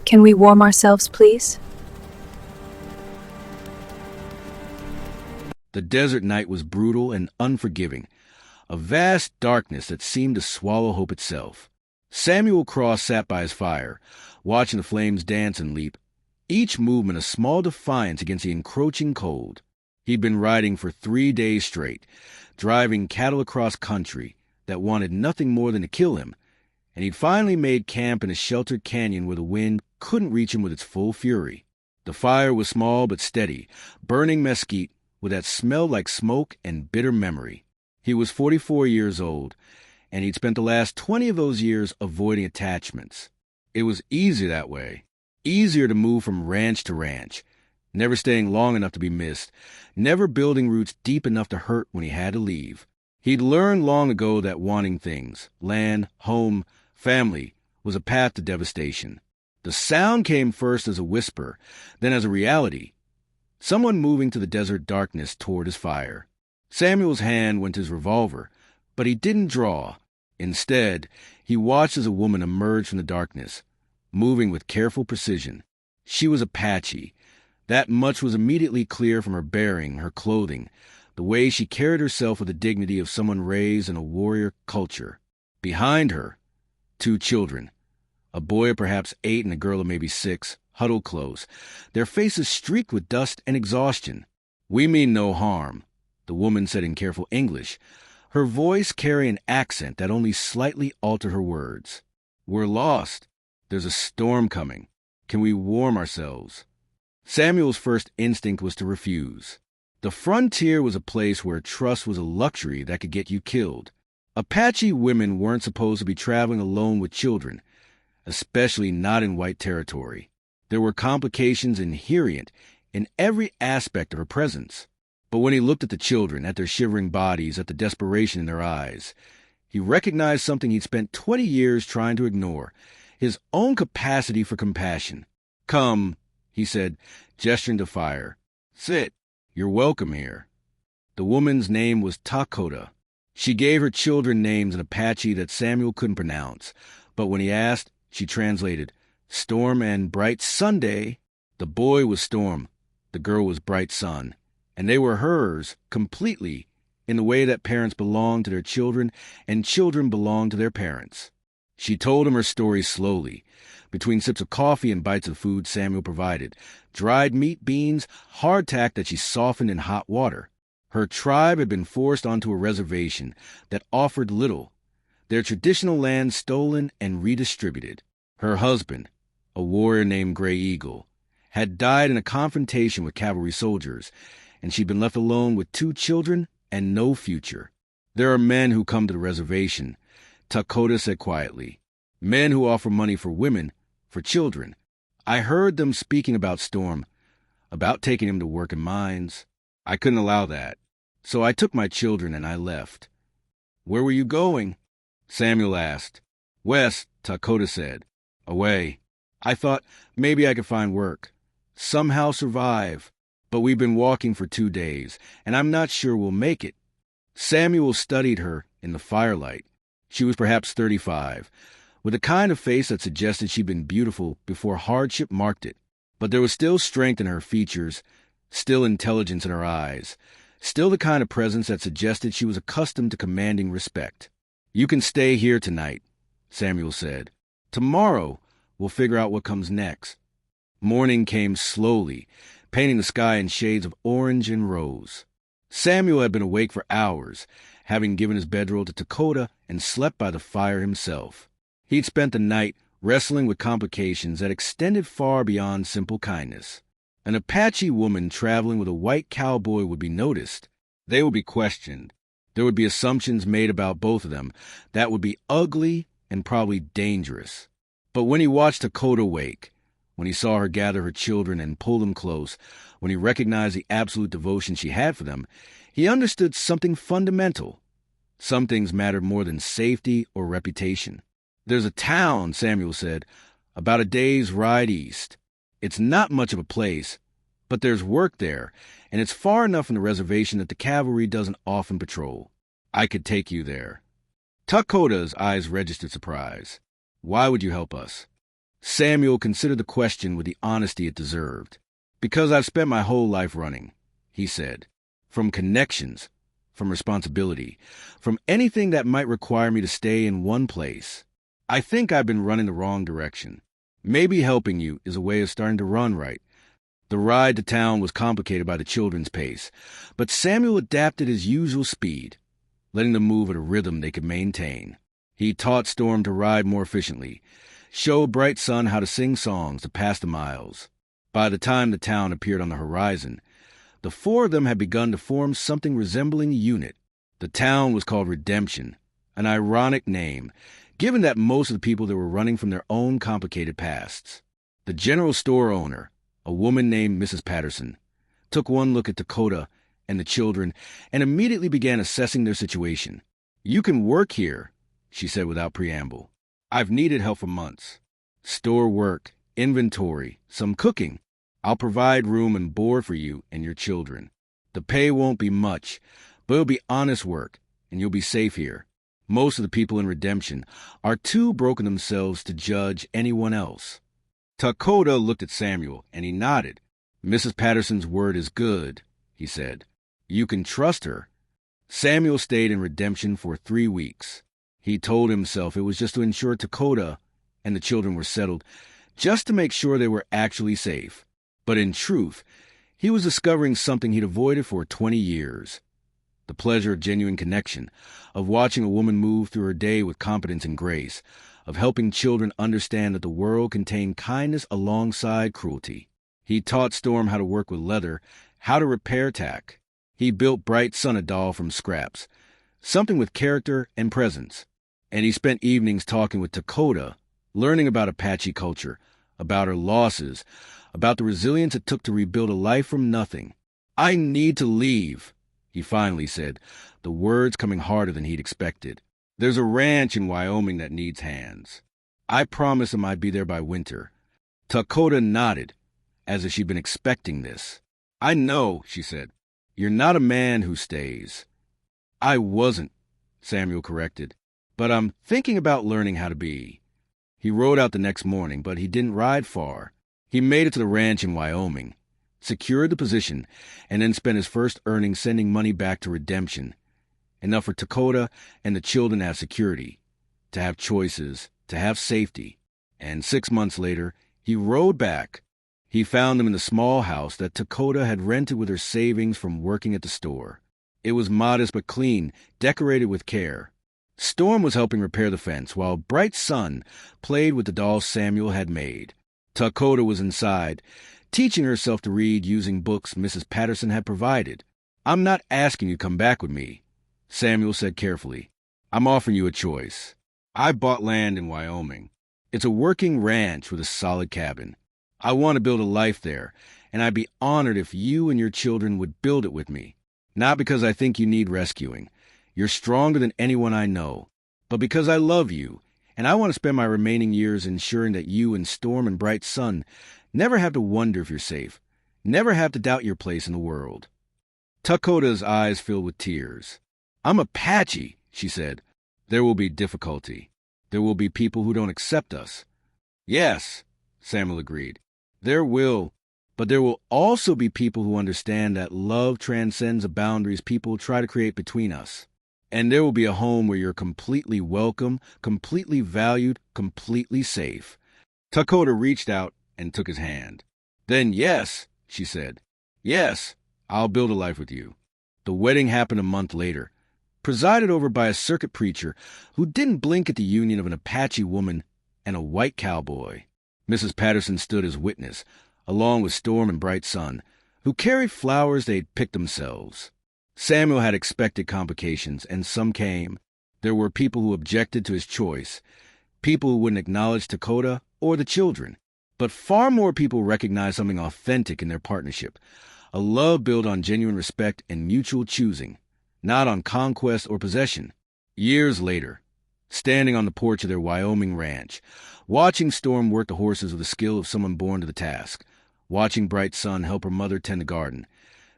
Can we warm ourselves, please? The desert night was brutal and unforgiving, a vast darkness that seemed to swallow hope itself. Samuel Cross sat by his fire, watching the flames dance and leap, each movement a small defiance against the encroaching cold. He'd been riding for 3 days straight, driving cattle across country that wanted nothing more than to kill him, and he'd finally made camp in a sheltered canyon where the wind couldn't reach him with its full fury. The fire was small but steady, burning mesquite with that smell like smoke and bitter memory. He was 44 years old, and he'd spent the last 20 of those years avoiding attachments. It was easier that way, easier to move from ranch to ranch, never staying long enough to be missed, never building roots deep enough to hurt when he had to leave. He'd learned long ago that wanting things, land, home, family, was a path to devastation. The sound came first as a whisper, then as a reality. Someone moving to the desert darkness toward his fire. Samuel's hand went to his revolver, but he didn't draw. Instead, he watched as a woman emerged from the darkness, moving with careful precision. She was Apache. That much was immediately clear from her bearing, her clothing, the way she carried herself with the dignity of someone raised in a warrior culture. Behind her, 2 children, a boy of perhaps 8 and a girl of maybe 6, huddled close, their faces streaked with dust and exhaustion. "We mean no harm," the woman said in careful English, her voice carrying an accent that only slightly altered her words. "We're lost. There's a storm coming. Can we warm ourselves?" Samuel's first instinct was to refuse. The frontier was a place where trust was a luxury that could get you killed. Apache women weren't supposed to be traveling alone with children, especially not in white territory. There were complications inherent in every aspect of her presence. But when he looked at the children, at their shivering bodies, at the desperation in their eyes, he recognized something he'd spent 20 years trying to ignore, his own capacity for compassion. "Come," he said, gesturing to fire. "Sit. You're welcome here." The woman's name was Takota. She gave her children names in Apache that Samuel couldn't pronounce, but when he asked, she translated, "Storm and Bright Sunday." The boy was Storm, the girl was Bright Sun, and they were hers completely in the way that parents belong to their children and children belong to their parents. She told him her story slowly, between sips of coffee and bites of food Samuel provided, dried meat, beans, hardtack that she softened in hot water. Her tribe had been forced onto a reservation that offered little, their traditional land stolen and redistributed. Her husband, a warrior named Gray Eagle, had died in a confrontation with cavalry soldiers, and she'd been left alone with 2 children and no future. "There are men who come to the reservation," Takota said quietly. "Men who offer money for women, for children. I heard them speaking about Storm, about taking him to work in mines. I couldn't allow that. So I took my children and I left." "Where were you going?" Samuel asked. "West," Takota said. "Away. I thought maybe I could find work. Somehow survive. But we've been walking for 2 days, and I'm not sure we'll make it." Samuel studied her in the firelight. She was perhaps 35, with a kind of face that suggested she'd been beautiful before hardship marked it. But there was still strength in her features, still intelligence in her eyes, still the kind of presence that suggested she was accustomed to commanding respect. "You can stay here tonight," Samuel said. "Tomorrow, we'll figure out what comes next." Morning came slowly, painting the sky in shades of orange and rose. Samuel had been awake for hours, having given his bedroll to Takota and slept by the fire himself. He'd spent the night wrestling with complications that extended far beyond simple kindness. An Apache woman traveling with a white cowboy would be noticed. They would be questioned. There would be assumptions made about both of them that would be ugly and probably dangerous. But when he watched Takota wake, when he saw her gather her children and pull them close, when he recognized the absolute devotion she had for them, he understood something fundamental. Some things mattered more than safety or reputation. "There's a town," Samuel said, "about a day's ride east. It's not much of a place, but there's work there, and it's far enough from the reservation that the cavalry doesn't often patrol. I could take you there." Takota's eyes registered surprise. "Why would you help us?" Samuel considered the question with the honesty it deserved. Because I've spent my whole life running, he said. From connections, from responsibility, from anything that might require me to stay in one place. I think I've been running the wrong direction. Maybe helping you is a way of starting to run right. The ride to town was complicated by the children's pace, but Samuel adapted his usual speed, letting them move at a rhythm they could maintain. He taught Storm to ride more efficiently, showed Bright Sun how to sing songs to pass the miles. By the time the town appeared on the horizon, the four of them had begun to form something resembling a unit. The town was called Redemption, an ironic name, given that most of the people there were running from their own complicated pasts. The general store owner, a woman named Mrs. Patterson, took one look at Dakota and the children and immediately began assessing their situation. "You can work here," she said without preamble. "I've needed help for months. Store work, inventory, some cooking. I'll provide room and board for you and your children. The pay won't be much, but it'll be honest work, and you'll be safe here. Most of the people in Redemption are too broken themselves to judge anyone else." Dakota looked at Samuel, and he nodded. "Mrs. Patterson's word is good," he said. "You can trust her." Samuel stayed in Redemption for 3 weeks. He told himself it was just to ensure Dakota and the children were settled, just to make sure they were actually safe. But in truth, he was discovering something he'd avoided for 20 years. The pleasure of genuine connection, of watching a woman move through her day with competence and grace, of helping children understand that the world contained kindness alongside cruelty. He taught Storm how to work with leather, how to repair tack. He built Bright Sun a doll from scraps, something with character and presence. And he spent evenings talking with Dakota, learning about Apache culture, about her losses, about the resilience it took to rebuild a life from nothing. "I need to leave," he finally said, the words coming harder than he'd expected. "There's a ranch in Wyoming that needs hands. I promised him I'd be there by winter." Dakota nodded, as if she'd been expecting this. "I know," she said. "You're not a man who stays." "I wasn't," Samuel corrected. "But I'm thinking about learning how to be." He rode out the next morning, but he didn't ride far. He made it to the ranch in Wyoming, secured the position, and then spent his first earnings sending money back to Redemption. Enough for Dakota and the children to have security, to have choices, to have safety. And 6 months later, he rode back. He found them in the small house that Dakota had rented with her savings from working at the store. It was modest but clean, decorated with care. Storm was helping repair the fence, while Bright Sun played with the dolls Samuel had made. Dakota was inside, teaching herself to read using books Mrs. Patterson had provided. "I'm not asking you to come back with me," Samuel said carefully. "I'm offering you a choice. I bought land in Wyoming. It's a working ranch with a solid cabin. I want to build a life there, and I'd be honored if you and your children would build it with me. Not because I think you need rescuing. You're stronger than anyone I know. But because I love you, and I want to spend my remaining years ensuring that you and Storm and Bright Sun never have to wonder if you're safe, never have to doubt your place in the world." Dakota's eyes filled with tears. "I'm Apache," she said. "There will be difficulty. There will be people who don't accept us." "Yes," Samuel agreed. "There will. But there will also be people who understand that love transcends the boundaries people try to create between us. And there will be a home where you're completely welcome, completely valued, completely safe." Dakota reached out and took his hand. "Then yes," she said. "Yes, I'll build a life with you." The wedding happened a month later, presided over by a circuit preacher who didn't blink at the union of an Apache woman and a white cowboy. Mrs. Patterson stood as witness, along with Storm and Bright Sun, who carried flowers they'd picked themselves. Samuel had expected complications, and some came. There were people who objected to his choice, people who wouldn't acknowledge Dakota or the children. But far more people recognized something authentic in their partnership, a love built on genuine respect and mutual choosing, not on conquest or possession. Years later, standing on the porch of their Wyoming ranch, watching Storm work the horses with the skill of someone born to the task, watching Bright Sun help her mother tend the garden,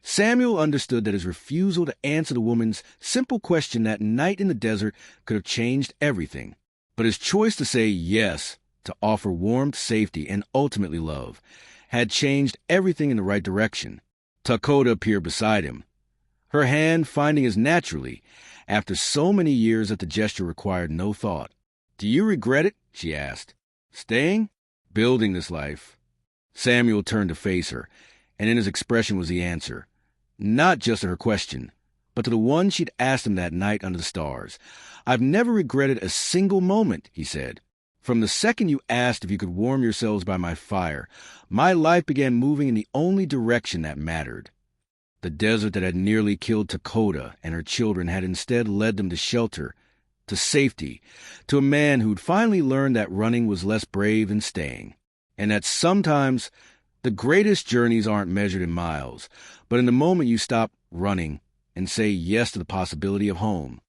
Samuel understood that his refusal to answer the woman's simple question that night in the desert could have changed everything. But his choice to say yes to offer warmth, safety, and ultimately love, had changed everything in the right direction. Dakota appeared beside him, her hand finding his naturally, after so many years that the gesture required no thought. "Do you regret it?" she asked. "Staying? Building this life?" Samuel turned to face her, and in his expression was the answer, not just to her question, but to the one she'd asked him that night under the stars. "I've never regretted a single moment," he said. "From the second you asked if you could warm yourselves by my fire, my life began moving in the only direction that mattered." The desert that had nearly killed Dakota and her children had instead led them to shelter, to safety, to a man who'd finally learned that running was less brave than staying, and that sometimes the greatest journeys aren't measured in miles, but in the moment you stop running and say yes to the possibility of home.